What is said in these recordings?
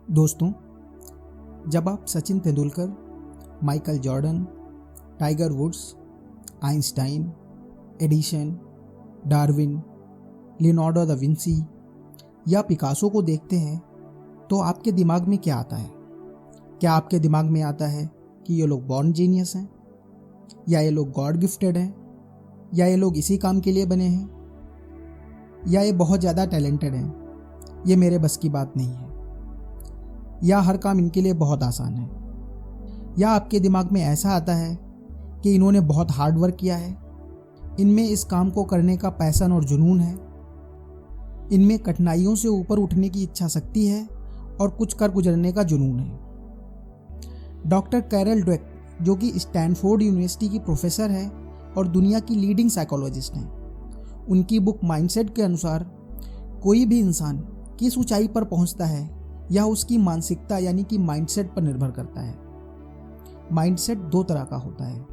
दोस्तों, जब आप Sachin Tendulkar, Michael Jordan, Tiger Woods, Einstein, Edison, Darwin, Leonardo da Vinci या पिकासो को देखते हैं तो आपके दिमाग में क्या आता है? क्या आपके दिमाग में आता है कि ये लोग बॉर्न जीनियस हैं, या ये लोग गॉड गिफ्टेड हैं, या ये लोग इसी काम के लिए बने हैं, या ये बहुत ज़्यादा टैलेंटेड हैं, ये मेरे बस की बात नहीं है, या हर काम इनके लिए बहुत आसान है? या आपके दिमाग में ऐसा आता है कि इन्होंने बहुत हार्ड वर्क किया है, इनमें इस काम को करने का पैशन और जुनून है, इनमें कठिनाइयों से ऊपर उठने की इच्छा शक्ति है और कुछ कर गुजरने का जुनून है। डॉक्टर कैरल ड्वेक, जो कि स्टैनफोर्ड यूनिवर्सिटी की प्रोफेसर है और दुनिया की लीडिंग साइकोलॉजिस्ट हैं, उनकी बुक माइंडसेट के अनुसार कोई भी इंसान किस ऊंचाई पर पहुंचता है यह उसकी मानसिकता यानी कि माइंडसेट पर निर्भर करता है। माइंडसेट दो तरह का होता है,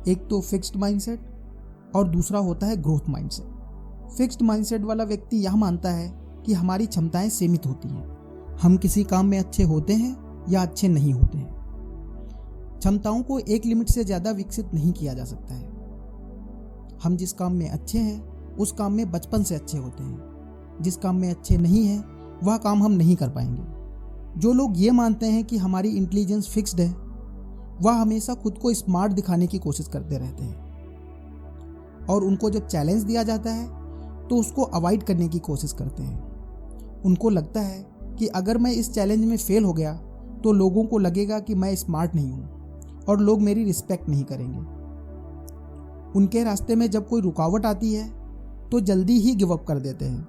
एक तो फिक्स्ड माइंडसेट और दूसरा होता है ग्रोथ माइंडसेट। फिक्स्ड माइंडसेट वाला व्यक्ति यह मानता है कि हमारी क्षमताएं सीमित होती हैं, हम किसी काम में अच्छे होते हैं या अच्छे नहीं होते हैं। क्षमताओं को एक लिमिट से ज़्यादा विकसित नहीं किया जा सकता है। हम जिस काम में अच्छे हैं उस काम में बचपन से अच्छे होते हैं, जिस काम में अच्छे नहीं हैं वह काम हम नहीं कर पाएंगे। जो लोग ये मानते हैं कि हमारी इंटेलिजेंस फिक्स्ड है, वह हमेशा खुद को स्मार्ट दिखाने की कोशिश करते रहते हैं और उनको जब चैलेंज दिया जाता है तो उसको अवॉइड करने की कोशिश करते हैं। उनको लगता है कि अगर मैं इस चैलेंज में फेल हो गया तो लोगों को लगेगा कि मैं स्मार्ट नहीं हूँ और लोग मेरी रिस्पेक्ट नहीं करेंगे। उनके रास्ते में जब कोई रुकावट आती है तो जल्दी ही गिव अप कर देते हैं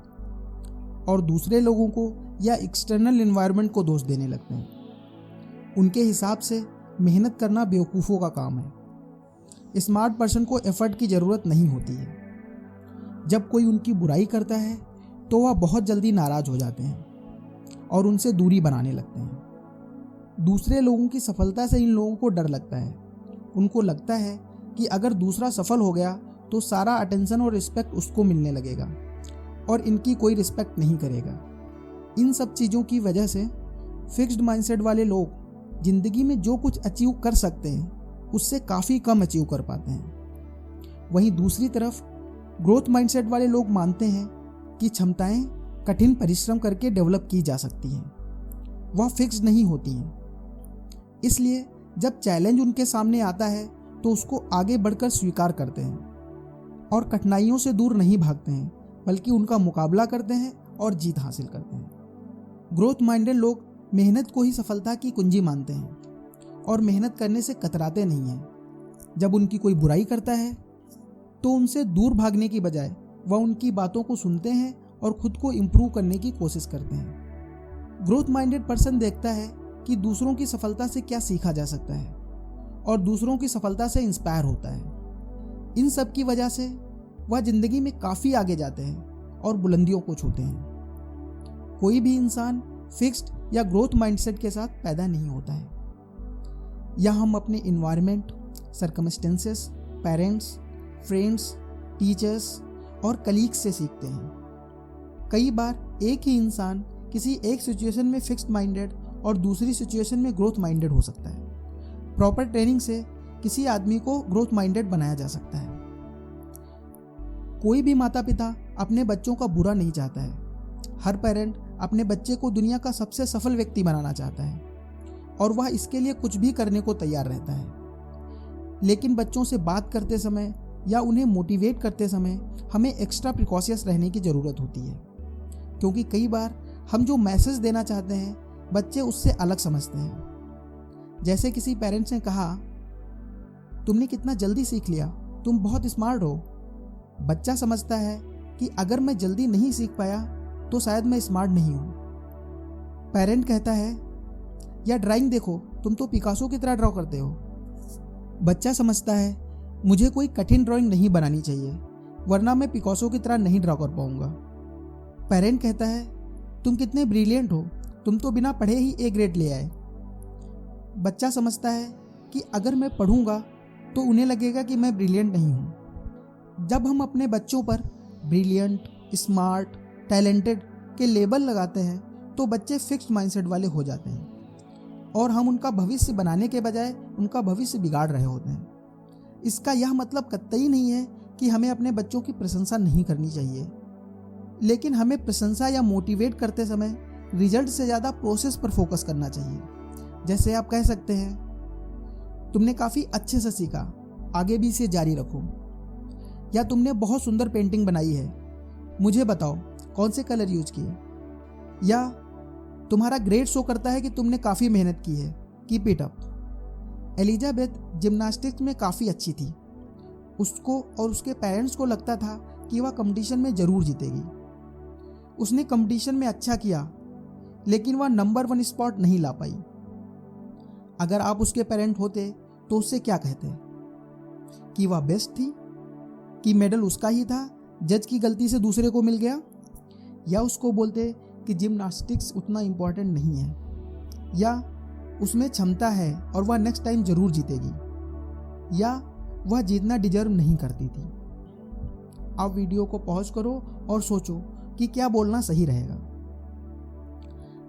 और दूसरे लोगों को या एक्सटर्नल एनवायरनमेंट को दोष देने लगते हैं। उनके हिसाब से मेहनत करना बेवकूफ़ों का काम है। स्मार्ट पर्सन को एफर्ट की ज़रूरत नहीं होती है। जब कोई उनकी बुराई करता है तो वह बहुत जल्दी नाराज़ हो जाते हैं और उनसे दूरी बनाने लगते हैं। दूसरे लोगों की सफलता से इन लोगों को डर लगता है। उनको लगता है कि अगर दूसरा सफल हो गया तो सारा अटेंशन और रिस्पेक्ट उसको मिलने लगेगा और इनकी कोई रिस्पेक्ट नहीं करेगा। इन सब चीज़ों की वजह से फिक्स्ड माइंडसेट वाले लोग ज़िंदगी में जो कुछ अचीव कर सकते हैं उससे काफ़ी कम अचीव कर पाते हैं। वहीं दूसरी तरफ ग्रोथ माइंडसेट वाले लोग मानते हैं कि क्षमताएं कठिन परिश्रम करके डेवलप की जा सकती हैं, वह फिक्स्ड नहीं होती हैं। इसलिए जब चैलेंज उनके सामने आता है तो उसको आगे बढ़कर स्वीकार करते हैं और कठिनाइयों से दूर नहीं भागते हैं, बल्कि उनका मुकाबला करते हैं और जीत हासिल करते हैं। ग्रोथ माइंडेड लोग मेहनत को ही सफलता की कुंजी मानते हैं और मेहनत करने से कतराते नहीं हैं। जब उनकी कोई बुराई करता है तो उनसे दूर भागने की बजाय वह उनकी बातों को सुनते हैं और खुद को इम्प्रूव करने की कोशिश करते हैं। ग्रोथ माइंडेड पर्सन देखता है कि दूसरों की सफलता से क्या सीखा जा सकता है और दूसरों की सफलता से इंस्पायर होता है। इन सब की वजह से वह जिंदगी में काफ़ी आगे जाते हैं और बुलंदियों को छूते हैं। कोई भी इंसान फिक्स्ड या ग्रोथ माइंडसेट के साथ पैदा नहीं होता है। यह हम अपने environment, circumstances, parents, friends, teachers और कलीग्स से सीखते हैं। कई बार एक ही इंसान किसी एक सिचुएशन में फिक्स्ड माइंडेड और दूसरी सिचुएशन में ग्रोथ माइंडेड हो सकता है। प्रॉपर ट्रेनिंग से किसी आदमी को ग्रोथ माइंडेड बनाया जा सकता है। कोई भी माता पिता अपने बच्चों का बुरा नहीं चाहता है। हर पेरेंट अपने बच्चे को दुनिया का सबसे सफल व्यक्ति बनाना चाहता है और वह इसके लिए कुछ भी करने को तैयार रहता है। लेकिन बच्चों से बात करते समय या उन्हें मोटिवेट करते समय हमें एक्स्ट्रा प्रिकॉशियस रहने की ज़रूरत होती है, क्योंकि कई बार हम जो मैसेज देना चाहते हैं बच्चे उससे अलग समझते हैं। जैसे किसी पेरेंट्स ने कहा, तुमने कितना जल्दी सीख लिया, तुम बहुत स्मार्ट हो। बच्चा समझता है कि अगर मैं जल्दी नहीं सीख पाया तो शायद मैं स्मार्ट नहीं हूँ। पेरेंट कहता है, या ड्राइंग देखो, तुम तो पिकासो की तरह ड्रॉ करते हो। बच्चा समझता है मुझे कोई कठिन ड्राइंग नहीं बनानी चाहिए, वरना मैं पिकासो की तरह नहीं ड्रॉ कर पाऊंगा। पेरेंट कहता है, तुम कितने ब्रिलियंट हो, तुम तो बिना पढ़े ही ए ग्रेड ले आए। बच्चा समझता है कि अगर मैं पढ़ूंगा तो उन्हें लगेगा कि मैं ब्रिलियंट नहीं हूँ। जब हम अपने बच्चों पर ब्रिलियंट, स्मार्ट, टैलेंटेड के लेबल लगाते हैं तो बच्चे फिक्स्ड माइंडसेट वाले हो जाते हैं और हम उनका भविष्य बनाने के बजाय उनका भविष्य बिगाड़ रहे होते हैं। इसका यह मतलब कतई नहीं है कि हमें अपने बच्चों की प्रशंसा नहीं करनी चाहिए, लेकिन हमें प्रशंसा या मोटिवेट करते समय रिजल्ट से ज़्यादा प्रोसेस पर फोकस करना चाहिए। जैसे आप कह सकते हैं, तुमने काफ़ी अच्छे से सीखा, आगे भी इसे जारी रखो। या तुमने बहुत सुंदर पेंटिंग बनाई है, मुझे बताओ कौन से कलर यूज किए। या तुम्हारा ग्रेड शो करता है कि तुमने काफ़ी मेहनत की है, keep it up. Elizabeth gymnastics में काफ़ी अच्छी थी। उसको और उसके पेरेंट्स को लगता था कि वह कंपटीशन में ज़रूर जीतेगी। उसने कंपटीशन में अच्छा किया, लेकिन वह नंबर 1 स्पॉट नहीं ला पाई। अगर आप उसके पेरेंट होते तो उससे क्या कहते? कि वह बेस्ट थी, कि मेडल उसका ही था, जज की गलती से दूसरे को मिल गया? या उसको बोलते कि जिम्नास्टिक्स उतना इम्पोर्टेंट नहीं है, या उसमें क्षमता है और वह नेक्स्ट टाइम ज़रूर जीतेगी, या वह जीतना डिजर्व नहीं करती थी? आप वीडियो को पॉज करो और सोचो कि क्या बोलना सही रहेगा।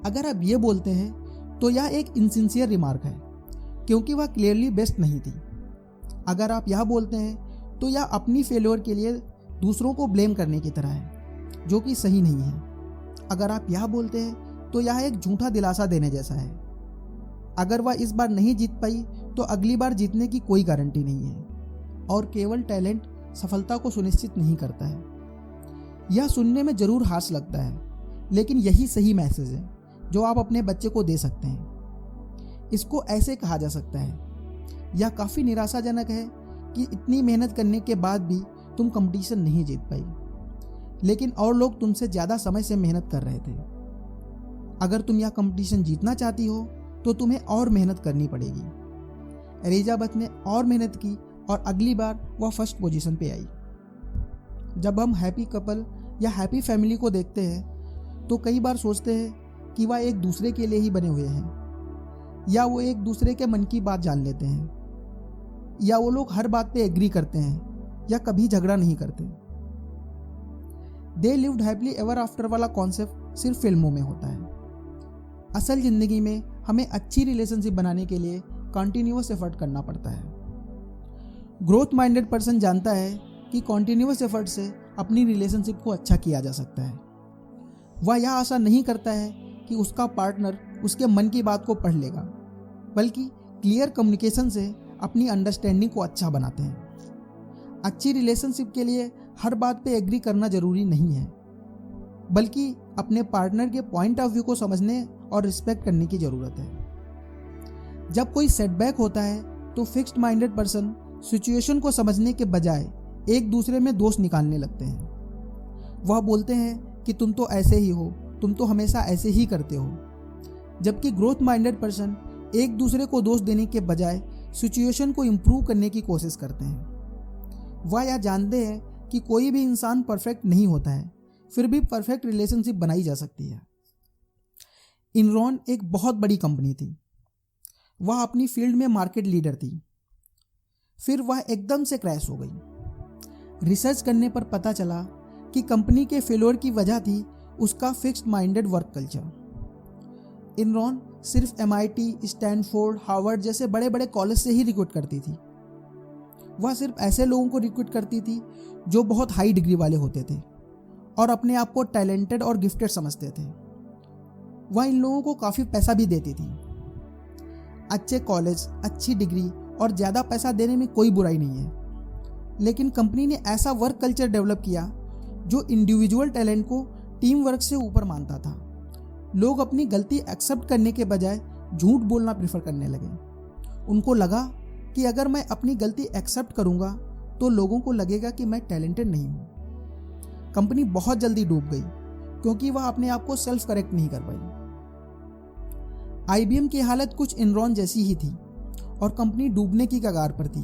अगर आप ये बोलते हैं तो यह एक इनसिंसियर रिमार्क है, क्योंकि वह क्लियरली बेस्ट नहीं थी। अगर आप यह बोलते हैं तो यह अपनी फेल्योर के लिए दूसरों को ब्लेम करने की तरह है, जो कि सही नहीं है। अगर आप यह बोलते हैं तो यह एक झूठा दिलासा देने जैसा है। अगर वह इस बार नहीं जीत पाई तो अगली बार जीतने की कोई गारंटी नहीं है, और केवल टैलेंट सफलता को सुनिश्चित नहीं करता है। यह सुनने में जरूर हार्श लगता है, लेकिन यही सही मैसेज है जो आप अपने बच्चे को दे सकते हैं। इसको ऐसे कहा जा सकता है, यह काफ़ी निराशाजनक है कि इतनी मेहनत करने के बाद भी तुम कंपटीशन नहीं जीत पाई, लेकिन और लोग तुमसे ज़्यादा समय से मेहनत कर रहे थे। अगर तुम यह कंपटीशन जीतना चाहती हो तो तुम्हें और मेहनत करनी पड़ेगी। एलिजाबेथ ने और मेहनत की और अगली बार वह फर्स्ट पोजीशन पे आई। जब हम हैप्पी कपल या हैप्पी फैमिली को देखते हैं तो कई बार सोचते हैं कि वह एक दूसरे के लिए ही बने हुए हैं, या वो एक दूसरे के मन की बात जान लेते हैं, या वो लोग हर बात पे एग्री करते हैं या कभी झगड़ा नहीं करते। They lived happily ever after वाला कॉन्सेप्ट सिर्फ फिल्मों में होता है। असल जिंदगी में हमें अच्छी रिलेशनशिप बनाने के लिए कंटिन्यूअस एफर्ट करना पड़ता है। ग्रोथ माइंडेड पर्सन जानता है कि कंटिन्यूअस एफर्ट से अपनी रिलेशनशिप को अच्छा किया जा सकता है। वह यह आशा नहीं करता है कि उसका पार्टनर उसके मन की बात को पढ़ लेगा, बल्कि क्लियर कम्युनिकेशन से अपनी अंडरस्टैंडिंग को अच्छा बनाते हैं। अच्छी रिलेशनशिप के लिए हर बात पे एग्री करना जरूरी नहीं है, बल्कि अपने पार्टनर के पॉइंट ऑफ व्यू को समझने और रिस्पेक्ट करने की ज़रूरत है। जब कोई सेटबैक होता है तो फिक्स्ड माइंडेड पर्सन सिचुएशन को समझने के बजाय एक दूसरे में दोष निकालने लगते हैं। वह बोलते हैं कि तुम तो ऐसे ही हो, तुम तो हमेशा ऐसे ही करते हो, जबकि ग्रोथ माइंडेड पर्सन एक दूसरे को दोष देने के बजाय सिचुएशन को इम्प्रूव करने की कोशिश करते हैं। वह यह जानते हैं कि कोई भी इंसान परफेक्ट नहीं होता है, फिर भी परफेक्ट रिलेशनशिप बनाई जा सकती है। इनरॉन एक बहुत बड़ी कंपनी थी। वह अपनी फील्ड में मार्केट लीडर थी। फिर वह एकदम से क्रैश हो गई। रिसर्च करने पर पता चला कि कंपनी के फेलियर की वजह थी उसका फिक्स्ड माइंडेड वर्क कल्चर। इनरॉन सिर्फ MIT, स्टैनफोर्ड, हार्वर्ड जैसे बड़े बड़े कॉलेज से ही रिक्रूट करती थी। वह सिर्फ ऐसे लोगों को रिक्रूट करती थी जो बहुत हाई डिग्री वाले होते थे और अपने आप को टैलेंटेड और गिफ्टेड समझते थे। वह इन लोगों को काफ़ी पैसा भी देती थी। अच्छे कॉलेज, अच्छी डिग्री और ज़्यादा पैसा देने में कोई बुराई नहीं है, लेकिन कंपनी ने ऐसा वर्क कल्चर डेवलप किया जो इंडिविजुअल टैलेंट को टीम वर्क से ऊपर मानता था। लोग अपनी गलती एक्सेप्ट करने के बजाय झूठ बोलना प्रेफर करने लगे। उनको लगा कि अगर मैं अपनी गलती एक्सेप्ट करूंगा तो लोगों को लगेगा कि मैं टैलेंटेड नहीं हूं। कंपनी बहुत जल्दी डूब गई क्योंकि वह अपने आप को सेल्फ करेक्ट नहीं कर पाई। IBM की हालत कुछ इनरॉन जैसी ही थी और कंपनी डूबने की कगार पर थी।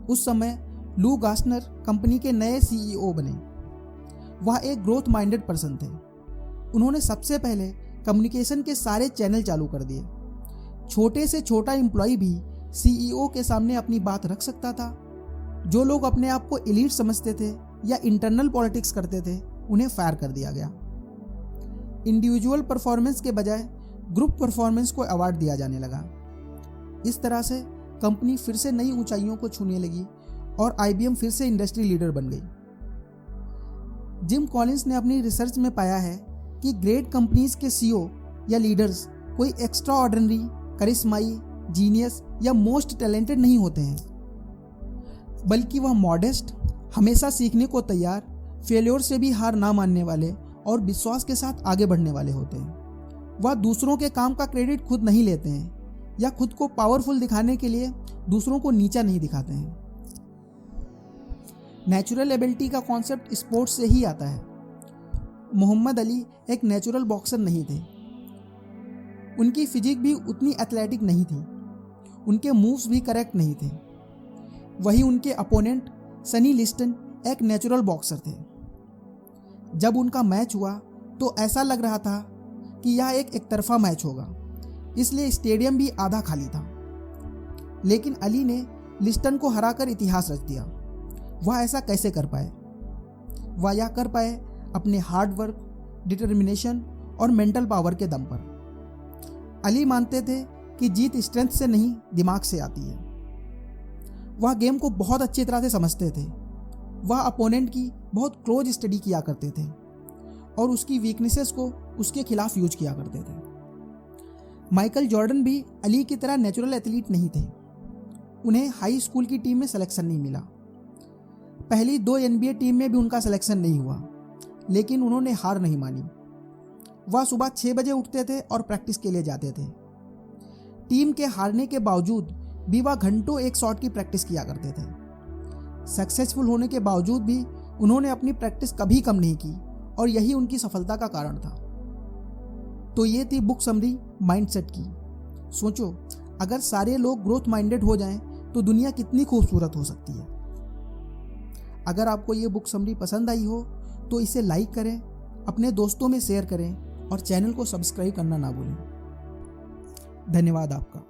उस समय लू गास्नर कंपनी के नए CEO बने। वह एक ग्रोथ माइंडेड पर्सन थे। उन्होंने सबसे पहले कम्युनिकेशन के सारे चैनल चालू कर दिए। छोटे से छोटा एम्प्लॉय भी CEO के सामने अपनी बात रख सकता था। जो लोग अपने आप को एलीट समझते थे या इंटरनल पॉलिटिक्स करते थे, उन्हें फायर कर दिया गया। इंडिविजुअल परफॉर्मेंस के बजाय ग्रुप परफॉर्मेंस को अवार्ड दिया जाने लगा। इस तरह से कंपनी फिर से नई ऊंचाइयों को छूने लगी और IBM फिर से इंडस्ट्री लीडर बन गई। जिम कॉलिंस ने अपनी रिसर्च में पाया है कि ग्रेट कंपनीज के CEO या लीडर्स कोई एक्स्ट्रा ऑर्डिनरी, करिश्माई, जीनियस या मोस्ट टैलेंटेड नहीं होते हैं, बल्कि वह मॉडेस्ट, हमेशा सीखने को तैयार, फेल्योर से भी हार ना मानने वाले और विश्वास के साथ आगे बढ़ने वाले होते हैं। वह दूसरों के काम का क्रेडिट खुद नहीं लेते हैं या खुद को पावरफुल दिखाने के लिए दूसरों को नीचा नहीं दिखाते हैं। नेचुरल एबिलिटी का कॉन्सेप्ट स्पोर्ट्स से ही आता है। मोहम्मद अली एक नेचुरल बॉक्सर नहीं थे। उनकी फिजिक भी उतनी एथलेटिक नहीं थी, उनके मूव्स भी करेक्ट नहीं थे। वही उनके अपोनेंट सनी लिस्टन एक नेचुरल बॉक्सर थे। जब उनका मैच हुआ तो ऐसा लग रहा था कि यह एक तरफा मैच होगा, इसलिए स्टेडियम भी आधा खाली था। लेकिन अली ने लिस्टन को हराकर इतिहास रच दिया। वह ऐसा कैसे कर पाए? वह यह कर पाए अपने हार्ड वर्क, डिटर्मिनेशन और मेंटल पावर के दम पर। अली मानते थे कि जीत स्ट्रेंथ से नहीं, दिमाग से आती है। वह गेम को बहुत अच्छी तरह से समझते थे। वह अपोनेंट की बहुत क्लोज स्टडी किया करते थे और उसकी वीकनेसेस को उसके खिलाफ यूज किया करते थे। माइकल जॉर्डन भी अली की तरह नेचुरल एथलीट नहीं थे। उन्हें हाई स्कूल की टीम में सिलेक्शन नहीं मिला। पहली 2 NBA टीम में भी उनका सिलेक्शन नहीं हुआ, लेकिन उन्होंने हार नहीं मानी। वह सुबह 6 बजे उठते थे और प्रैक्टिस के लिए जाते थे। टीम के हारने के बावजूद भी वह घंटों एक शॉट की प्रैक्टिस किया करते थे। सक्सेसफुल होने के बावजूद भी उन्होंने अपनी प्रैक्टिस कभी कम नहीं की और यही उनकी सफलता का कारण था। तो ये थी बुक समरी माइंडसेट की। सोचो, अगर सारे लोग ग्रोथ माइंडेड हो जाएं तो दुनिया कितनी खूबसूरत हो सकती है। अगर आपको ये बुक समरी पसंद आई हो तो इसे लाइक करें, अपने दोस्तों में शेयर करें और चैनल को सब्सक्राइब करना ना भूलें। धन्यवाद आपका।